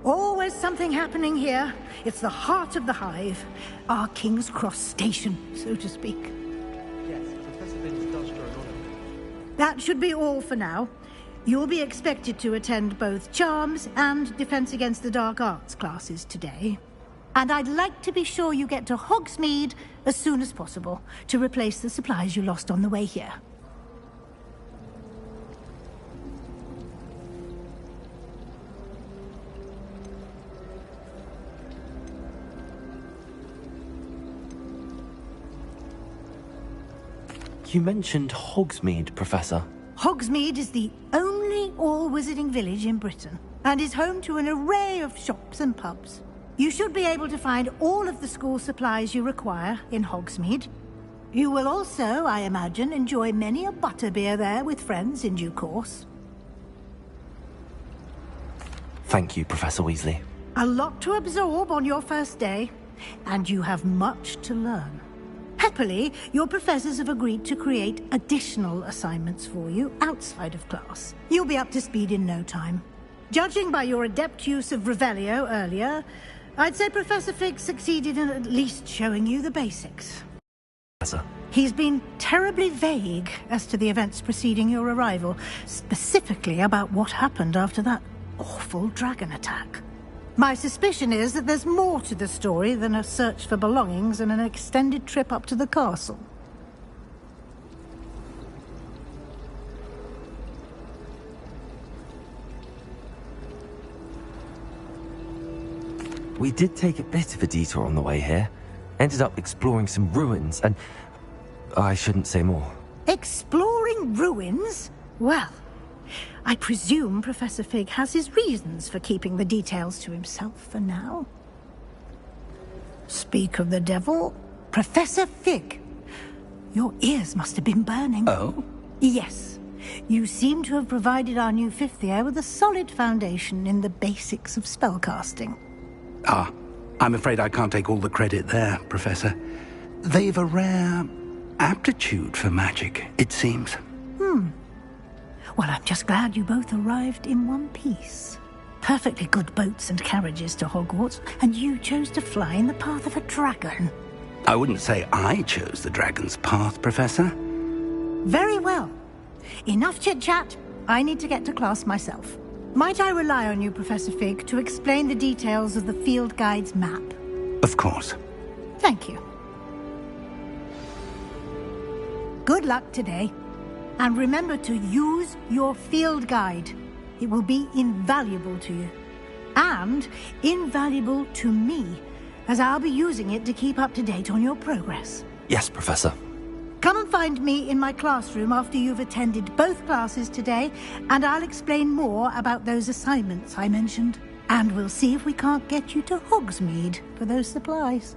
Always something happening here. It's the heart of the hive. Our King's Cross station, so to speak. Yes, Professor Binns does draw an honor. That should be all for now. You'll be expected to attend both Charms and Defense Against the Dark Arts classes today. And I'd like to be sure you get to Hogsmeade as soon as possible to replace the supplies you lost on the way here. You mentioned Hogsmeade, Professor. Hogsmeade is the only all-wizarding village in Britain and is home to an array of shops and pubs. You should be able to find all of the school supplies you require in Hogsmeade. You will also, I imagine, enjoy many a butterbeer there with friends in due course. Thank you, Professor Weasley. A lot to absorb on your first day, and you have much to learn. Happily, your professors have agreed to create additional assignments for you outside of class. You'll be up to speed in no time. Judging by your adept use of Revelio earlier, I'd say Professor Fig succeeded in at least showing you the basics. Professor. He's been terribly vague as to the events preceding your arrival, specifically about what happened after that awful dragon attack. My suspicion is that there's more to the story than a search for belongings and an extended trip up to the castle. We did take a bit of a detour on the way here. Ended up exploring some ruins and... I shouldn't say more. Exploring ruins? Well, I presume Professor Fig has his reasons for keeping the details to himself for now. Speak of the devil, Professor Fig. Your ears must have been burning. Oh? Yes. You seem to have provided our new fifth year with a solid foundation in the basics of spellcasting. Ah, I'm afraid I can't take all the credit there, Professor. They've a rare aptitude for magic, it seems. Well, I'm just glad you both arrived in one piece. Perfectly good boats and carriages to Hogwarts, and you chose to fly in the path of a dragon. I wouldn't say I chose the dragon's path, Professor. Very well. Enough chit-chat. I need to get to class myself. Might I rely on you, Professor Fig, to explain the details of the field guide's map? Of course. Thank you. Good luck today. And remember to use your field guide. It will be invaluable to you. And invaluable to me, as I'll be using it to keep up to date on your progress. Yes, Professor. Come and find me in my classroom after you've attended both classes today, and I'll explain more about those assignments I mentioned. And we'll see if we can't get you to Hogsmeade for those supplies.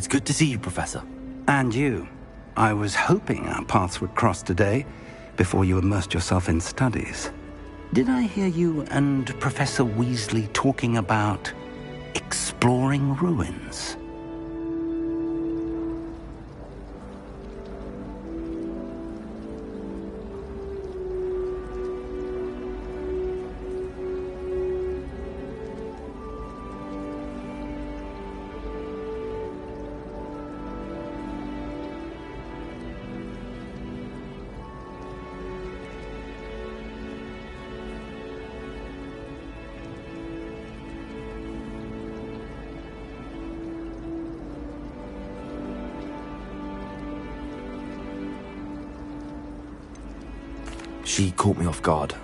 It's good to see you, Professor. And you. I was hoping our paths would cross today, before you immersed yourself in studies. Did I hear you and Professor Weasley talking about exploring ruins? She caught me off guard.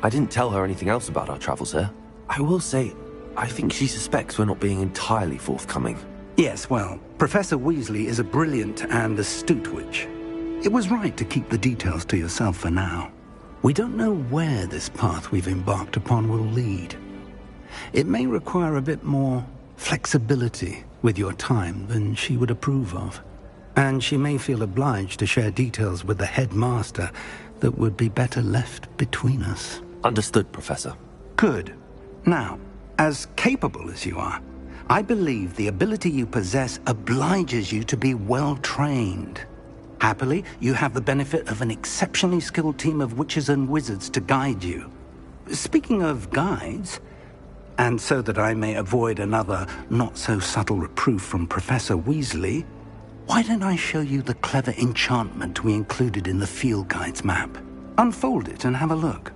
I didn't tell her anything else about our travels here. I will say, I think she suspects we're not being entirely forthcoming. Yes, well, Professor Weasley is a brilliant and astute witch. It was right to keep the details to yourself for now. We don't know where this path we've embarked upon will lead. It may require a bit more flexibility with your time than she would approve of. And she may feel obliged to share details with the headmaster that would be better left between us. Understood, Professor. Good. Now, as capable as you are, I believe the ability you possess obliges you to be well-trained. Happily, you have the benefit of an exceptionally skilled team of witches and wizards to guide you. Speaking of guides, and so that I may avoid another not-so-subtle reproof from Professor Weasley, why don't I show you the clever enchantment we included in the field guide's map? Unfold it and have a look.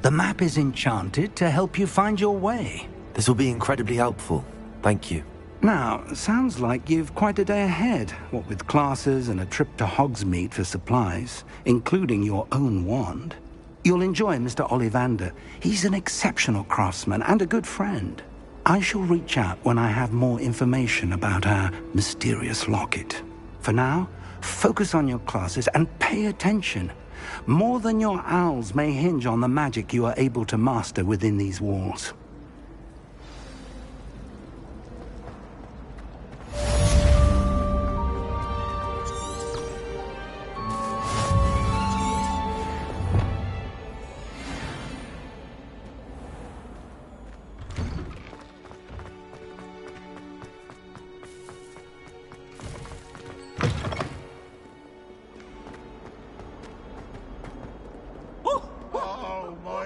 The map is enchanted to help you find your way. This will be incredibly helpful. Thank you. Now, sounds like you've quite a day ahead, what with classes and a trip to Hogsmeade for supplies, including your own wand. You'll enjoy Mr. Ollivander. He's an exceptional craftsman and a good friend. I shall reach out when I have more information about our mysterious locket. For now, focus on your classes and pay attention. More than your owls may hinge on the magic you are able to master within these walls.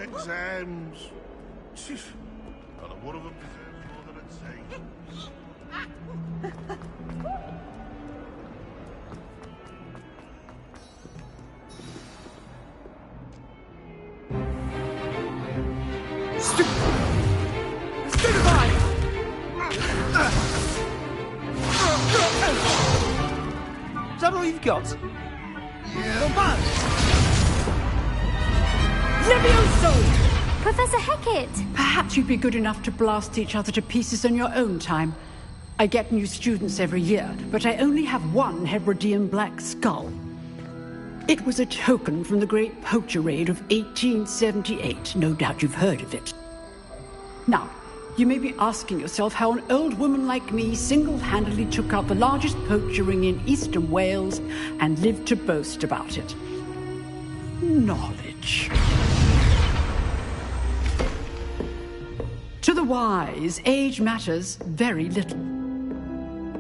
Exams. Not a one of them deserves more than I'd say. Stupefy! Is that all you've got? Yeah. Levioso! Professor Hecat! Perhaps you'd be good enough to blast each other to pieces in your own time. I get new students every year, but I only have one Hebridean black skull. It was a token from the Great Poacher Raid of 1878. No doubt you've heard of it. Now, you may be asking yourself how an old woman like me single-handedly took out the largest poacher ring in eastern Wales and lived to boast about it. Knowledge. To the wise, age matters very little.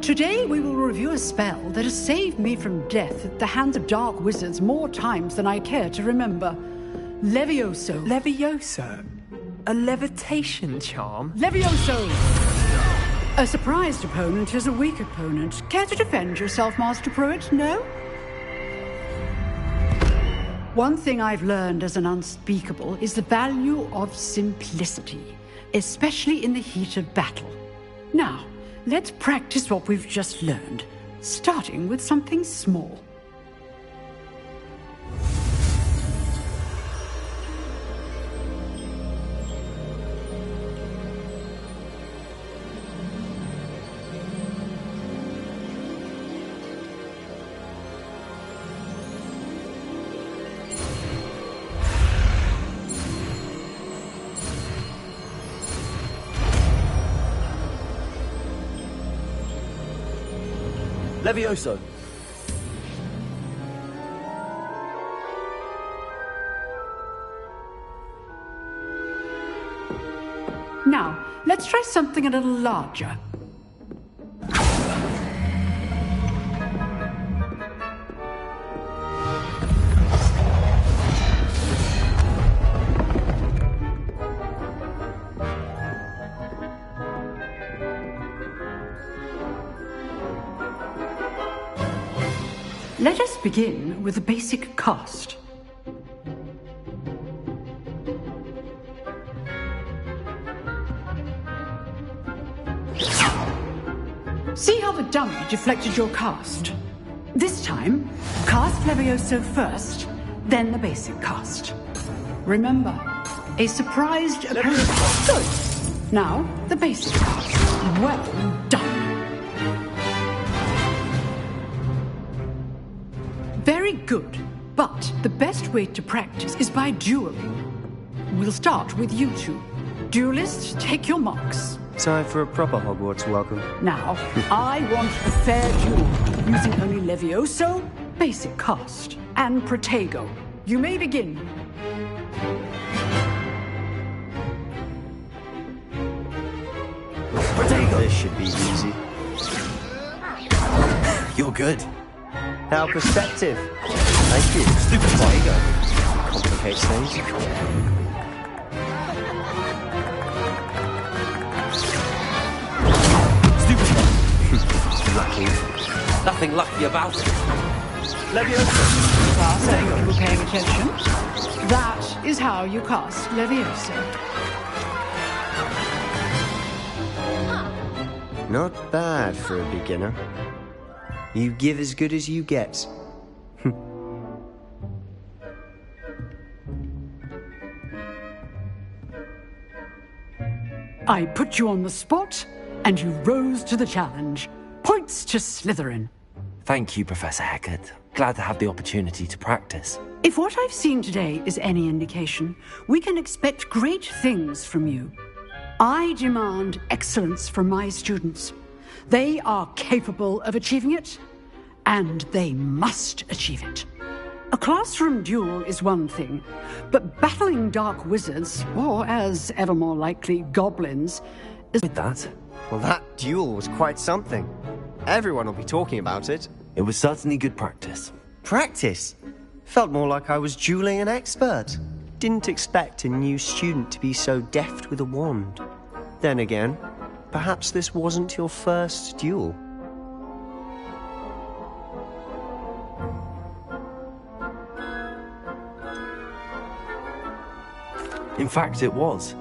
Today we will review a spell that has saved me from death at the hands of dark wizards more times than I care to remember. Levioso. Levioso? A levitation charm? Levioso! A surprised opponent is a weak opponent. Care to defend yourself, Master Pruitt? No? One thing I've learned as an unspeakable is the value of simplicity, especially in the heat of battle. Now, let's practice what we've just learned, starting with something small. Levioso. Now, let's try something a little larger. Let us begin with the basic cast. See how the dummy deflected your cast? This time, cast Levioso first, then the basic cast. Remember, a surprised opponent. Good. Now, the basic cast. Well done. Very good. But the best way to practice is by dueling. We'll start with you two. Duelists, take your marks. Time for a proper Hogwarts welcome. Now, I want a fair duel, using only Levioso, basic cast, and Protego. You may begin. Protego! This should be easy. You're good. How perspective. Thank you. Stupid Protego. Complicates things. Lucky. Nothing lucky about it. Levioso. Class, I hope you were paying attention. That is how you cast Levioso. Not bad for a beginner. You give as good as you get. I put you on the spot, and you rose to the challenge. Points to Slytherin. Thank you, Professor Hecat. Glad to have the opportunity to practice. If what I've seen today is any indication, we can expect great things from you. I demand excellence from my students. They are capable of achieving it, and they must achieve it. A classroom duel is one thing, but battling dark wizards, or as ever more likely, goblins, is... With that, Well, that duel was quite something. Everyone will be talking about it. it was certainly good practice. Practice? Felt more like I was dueling an expert. Didn't expect a new student to be so deft with a wand. Then again, perhaps this wasn't your first duel. In fact, it was.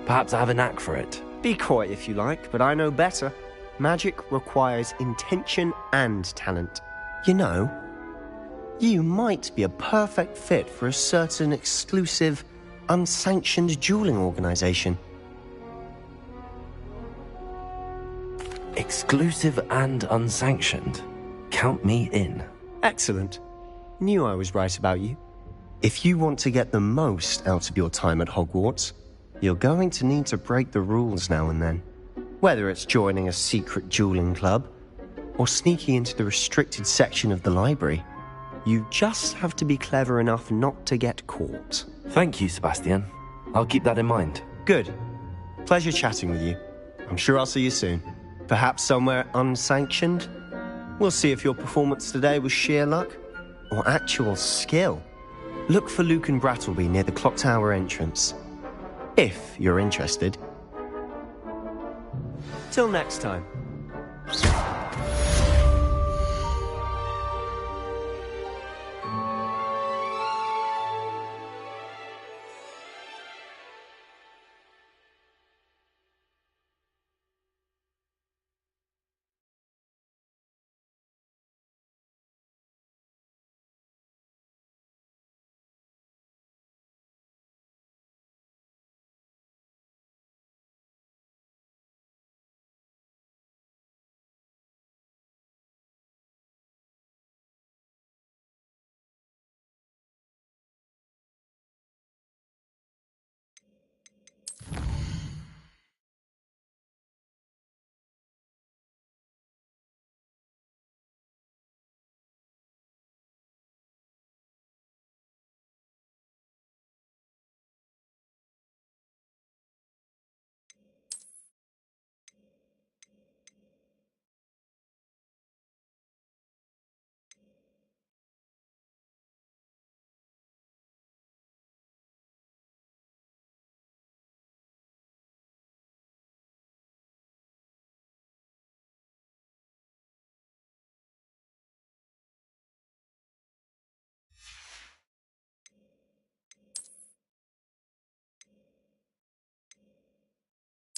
Perhaps I have a knack for it. Be coy if you like, but I know better. Magic requires intention and talent. You know, you might be a perfect fit for a certain exclusive, unsanctioned dueling organization. Exclusive and unsanctioned. Count me in. Excellent. Knew I was right about you. If you want to get the most out of your time at Hogwarts, you're going to need to break the rules now and then. Whether it's joining a secret dueling club, or sneaking into the restricted section of the library, you just have to be clever enough not to get caught. Thank you, Sebastian. I'll keep that in mind. Good. Pleasure chatting with you. I'm sure I'll see you soon. Perhaps somewhere unsanctioned? We'll see if your performance today was sheer luck, or actual skill. Look for Luke and Brattleby near the clock tower entrance. If you're interested. Till next time.